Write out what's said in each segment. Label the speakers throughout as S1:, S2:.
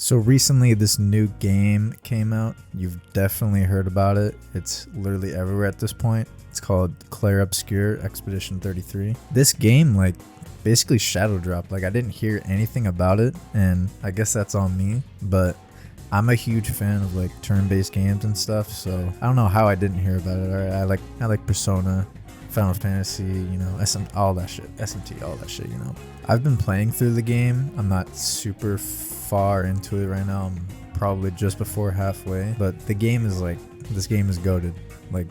S1: So recently this new game came out. You've definitely heard about it. It's literally everywhere at this point. It's called Clair Obscur Expedition 33. This game basically shadow dropped. I didn't hear anything about it, and I guess that's on me, but I'm a huge fan of turn-based games and stuff, so I don't know how I didn't hear about it. Alright, I like Persona, Final Fantasy, all that shit, SMT, all that shit, I've been playing through the game. I'm not super far into it right now. I'm probably just before halfway, but the game is this game is goated,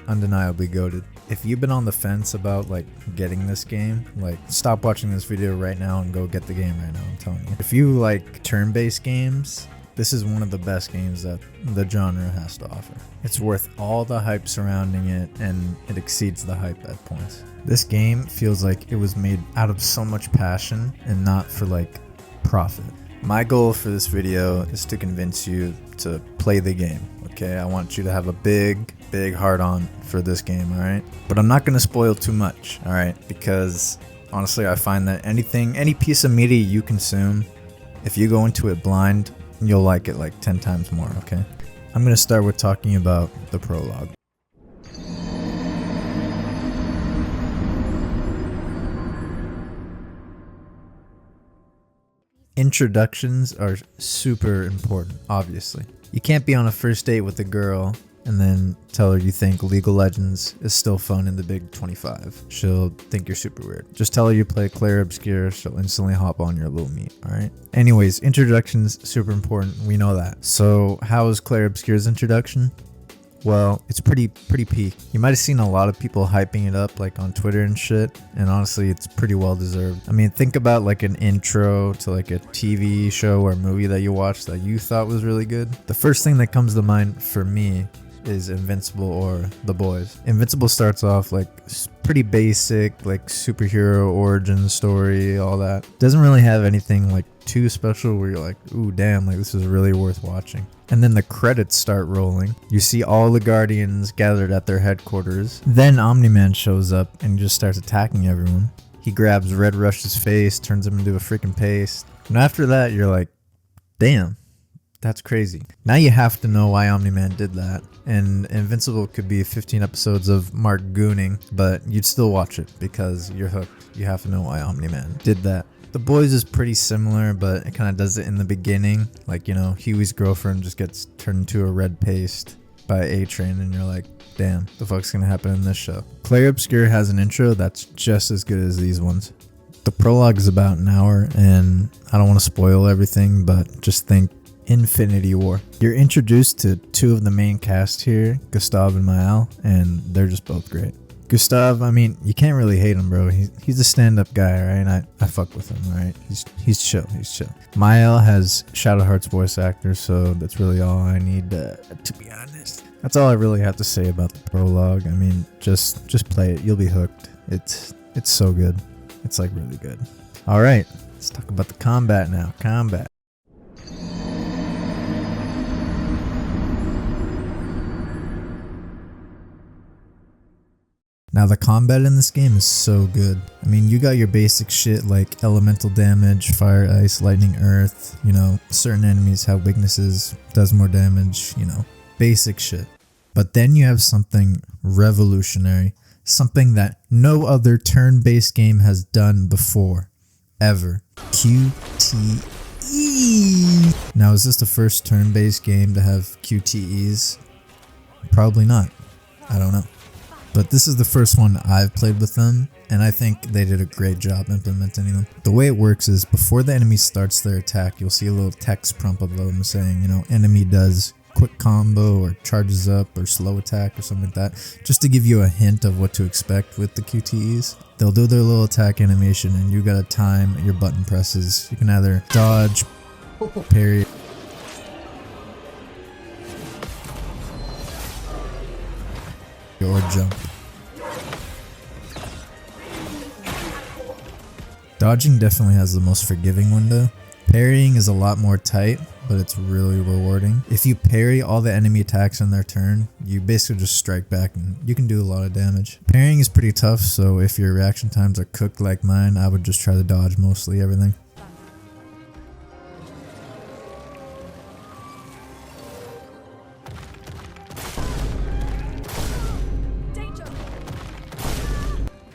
S1: undeniably goated. If you've been on the fence about getting this game, stop watching this video right now and go get the game right now. I'm telling you. If you like turn-based games, this is one of the best games that the genre has to offer. It's worth all the hype surrounding it, and it exceeds the hype at points. This game feels like it was made out of so much passion and not for profit. My goal for this video is to convince you to play the game, okay? I want you to have a big heart on for this game, alright? But I'm not going to spoil too much, alright? Because honestly, I find that any piece of media you consume, if you go into it blind, you'll like it 10 times more, okay? I'm going to start with talking about the prologue. Introductions are super important, obviously. You can't be on a first date with a girl and then tell her you think League of Legends is still fun in the Big 25. She'll think you're super weird. Just tell her you play Clair Obscur, she'll instantly hop on your little meat, alright? Anyways, introductions, super important, we know that. So how is Clair Obscur's introduction? Well, it's pretty peak. You might have seen a lot of people hyping it up on Twitter and shit, and honestly it's pretty well deserved. I mean, think about an intro to a TV show or movie that you watched that you thought was really good. The first thing that comes to mind for me is Invincible or The Boys. Invincible starts off pretty basic, superhero origin story, all that. Doesn't really have anything too special where you're ooh damn, this is really worth watching. And then the credits start rolling. You see all the Guardians gathered at their headquarters. Then Omni-Man shows up and just starts attacking everyone. He grabs Red Rush's face, turns him into a freaking paste. And after that, you're damn, that's crazy. Now you have to know why Omni-Man did that. And Invincible could be 15 episodes of Mark gooning, but you'd still watch it because you're hooked. You have to know why Omni-Man did that. The Boys is pretty similar, but it kind of does it in the beginning. Huey's girlfriend just gets turned into a red paste by A-Train, and you're damn, the fuck's gonna happen in this show? Clair Obscur has an intro that's just as good as these ones. The prologue is about an hour, and I don't want to spoil everything, but just think Infinity War. You're introduced to two of the main cast here, Gustav and Mael, and they're just both great. Gustav, I mean, you can't really hate him, bro. He's a stand-up guy, right? I fuck with him, right? He's chill. Mael has Shadowheart's voice actor, so that's really all I need, to be honest. That's all I really have to say about the prologue. I mean, just play it. You'll be hooked. It's so good. It's really good. All right, let's talk about the combat now. Combat. Now the combat in this game is so good. I mean, you got your basic shit like elemental damage, fire, ice, lightning, earth, certain enemies have weaknesses, does more damage, basic shit. But then you have something revolutionary, something that no other turn-based game has done before, ever. QTE. Now, is this the first turn-based game to have QTEs? Probably not. I don't know. But this is the first one I've played with them, and I think they did a great job implementing them. The way it works is before the enemy starts their attack, you'll see a little text prompt of them saying, enemy does quick combo or charges up or slow attack or something like that, just to give you a hint of what to expect with the QTEs. They'll do their little attack animation, and you gotta time your button presses. You can either dodge, parry, or jump. Dodging definitely has the most forgiving window. Parrying is a lot more tight, but it's really rewarding. If you parry all the enemy attacks on their turn, you basically just strike back and you can do a lot of damage. Parrying is pretty tough, so if your reaction times are cooked like mine, I would just try to dodge mostly everything.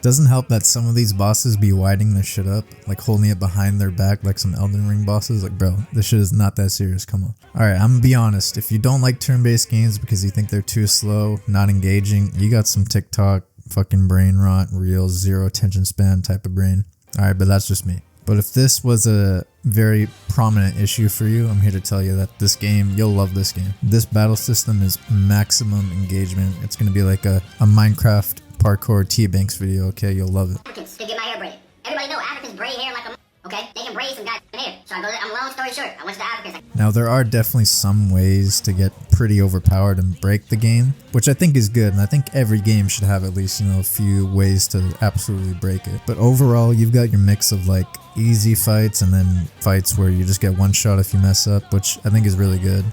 S1: Doesn't help that some of these bosses be winding their shit up, like holding it behind their back like some Elden Ring bosses. Like, bro, this shit is not that serious, come on. Alright, I'm gonna be honest, if you don't like turn-based games because you think they're too slow, not engaging, you got some TikTok fucking brain rot, real zero attention span type of brain. Alright, but that's just me. But if this was a very prominent issue for you, I'm here to tell you that this game, you'll love this game. This battle system is maximum engagement. It's going to be like a Minecraft parkour T-Banks video, okay? You'll love it.
S2: Africans to get my hair braided. Everybody know Africans braid hair like a okay? They can braid some goddamn hair. So long story short, I went to the Africans.
S1: Now, there are definitely some ways to get pretty overpowered and break the game, which I think is good, and I think every game should have at least, a few ways to absolutely break it. But overall, you've got your mix of like easy fights and then fights where you just get one shot if you mess up, which I think is really good.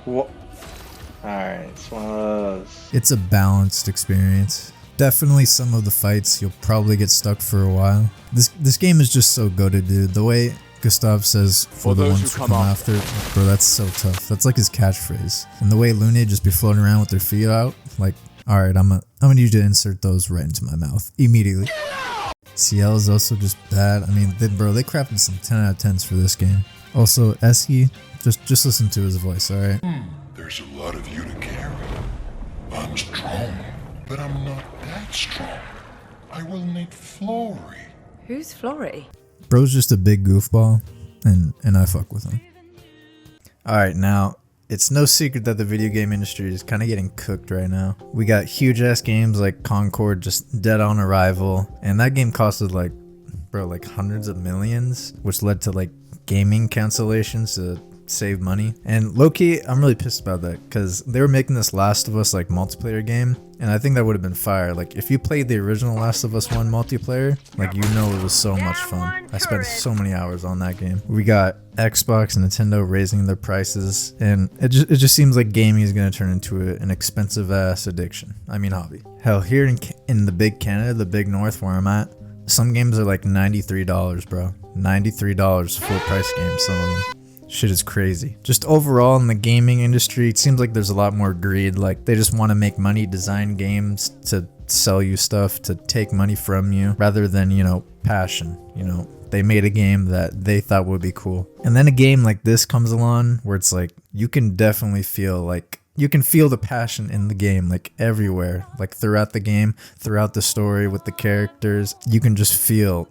S3: What? Alright, it's one of those.
S1: It's a balanced experience. Definitely some of the fights you'll probably get stuck for a while. This game is just so goated, dude. The way Gustav says for the ones who come after, bro, that's so tough. That's like his catchphrase. And the way Lune just be floating around with their feet out, like, alright, I'm gonna need you to insert those right into my mouth immediately. CL is also just bad. I mean, they crafted some 10 out of 10s for this game. Also, Eski, just listen to his voice, alright?
S4: There's a lot of you to carry. I'm strong, but I'm not that strong. I will need Flory.
S5: Who's Flory?
S1: Bro's just a big goofball, and I fuck with him. Alright, now, it's no secret that the video game industry is kind of getting cooked right now. We got huge ass games like Concord just dead on arrival, and that game costed like hundreds of millions, which led to like gaming cancellations to save money. And low-key, I'm really pissed about that because they were making this Last of Us like multiplayer game, and I think that would have been fire. Like if you played the original Last of Us 1 multiplayer, like it was so much fun. I spent so many hours on that game. We got Xbox and Nintendo raising their prices, and it just seems like gaming is going to turn into an expensive ass addiction. I mean hobby. Hell, here in the big Canada, the big north where I'm at, some games are like $93, bro. $93 full price games, some of them. Shit is crazy. Just overall in the gaming industry, it seems like there's a lot more greed. Like they just want to make money, design games to sell you stuff, to take money from you, rather than, passion. They made a game that they thought would be cool. And then a game like this comes along where it's like, you can definitely feel the passion in the game, like everywhere, like throughout the game, throughout the story with the characters. You can just feel,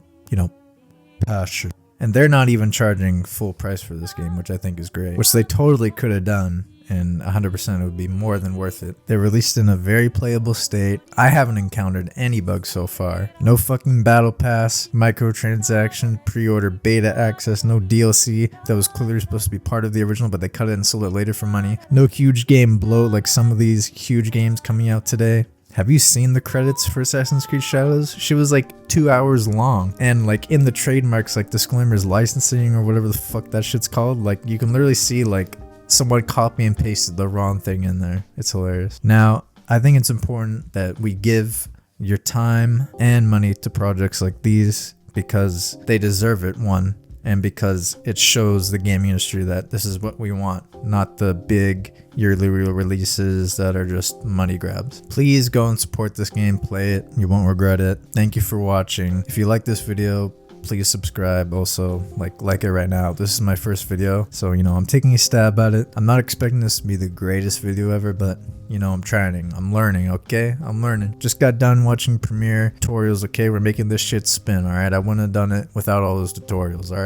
S1: passion. And they're not even charging full price for this game, which I think is great. Which they totally could have done, and 100% it would be more than worth it. They released in a very playable state. I haven't encountered any bugs so far. No fucking battle pass, microtransaction, pre-order beta access, no DLC that was clearly supposed to be part of the original, but they cut it and sold it later for money. No huge game bloat like some of these huge games coming out today. Have you seen the credits for Assassin's Creed Shadows? She was like 2 hours long, and like in the trademarks, like disclaimers, licensing, or whatever the fuck that shit's called, like you can literally see like someone copy and pasted the wrong thing in there. It's hilarious. Now, I think it's important that we give your time and money to projects like these because they deserve it, one, and because it shows the gaming industry that this is what we want, not the big yearly releases that are just money grabs. Please go and support this game, play it, you won't regret it. Thank you for watching. If you like this video, please subscribe. Also, like it right now. This is my first video, so I'm taking a stab at it. I'm not expecting this to be the greatest video ever, but I'm trying. I'm learning, okay? I'm learning. Just got done watching Premiere tutorials, okay? We're making this shit spin, alright? I wouldn't have done it without all those tutorials, alright?